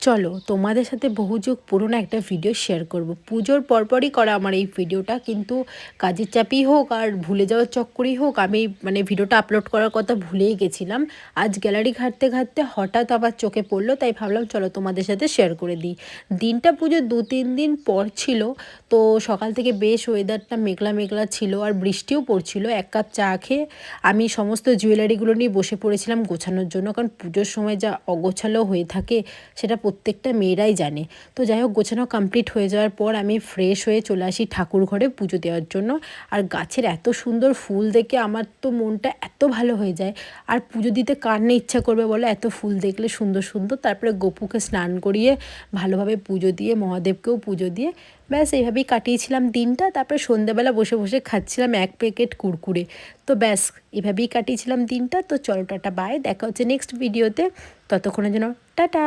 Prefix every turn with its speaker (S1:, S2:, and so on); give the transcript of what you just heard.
S1: চলো তোমাদের সাথে বহু যুগ পুরনো একটা ভিডিও শেয়ার করব। পুজোর পরপরই করা আমার এই ভিডিওটা, কিন্তু কাজের চাপই হোক আর ভুলে যাওয়ার চক্করই হোক, আমি ভিডিওটা আপলোড করার কথা ভুলেই গেছিলাম। আজ গ্যালারি ঘাঁটতে ঘাঁটতে হঠাৎ আবার চোখে পড়লো, তাই ভাবলাম চলো তোমাদের সাথে শেয়ার করে দিই। দিনটা পুজোর 2-3 দিন পর ছিল, তো সকাল থেকে বেশ ওয়েদারটা মেঘলা মেঘলা ছিল আর বৃষ্টিও পড়ছিল। এক কাপ চা খেয়ে আমি সমস্ত জুয়েলারিগুলো নিয়ে বসে পড়েছিলাম গোছানোর জন্য, কারণ পুজোর সময় যা অগোছালো হয়ে থাকে সেটা প্রত্যেকটা মেয়েরাই জানে। তো যাই হোক, গোছানো কমপ্লিট হয়ে যাওয়ার পর আমি ফ্রেশ হয়ে চলে আসি ঠাকুর ঘরে পুজো দেওয়ার জন্য। আর গাছের এত সুন্দর ফুল দেখে আমার তো মনটা এত ভালো হয়ে যায়। আর পুজো দিতে কার না ইচ্ছা করবে বলো, এত ফুল দেখলে সুন্দর সুন্দর। তারপরে গপুকে স্নান করিয়ে ভালোভাবে পুজো দিয়ে মহাদেবকেও পুজো দিয়ে ব্যাস এইভাবেই কাটিয়েছিলাম দিনটা। তারপরে সন্ধ্যাবেলা বসে বসে খাচ্ছিলাম 1 প্যাকেট কুরকুরে। তো ব্যাস এভাবেই কাটিয়েছিলাম দিনটা। তো চলো টাটা, বাই, দেখা হচ্ছে নেক্সট ভিডিওতে। ততক্ষণের জন্য টাটা।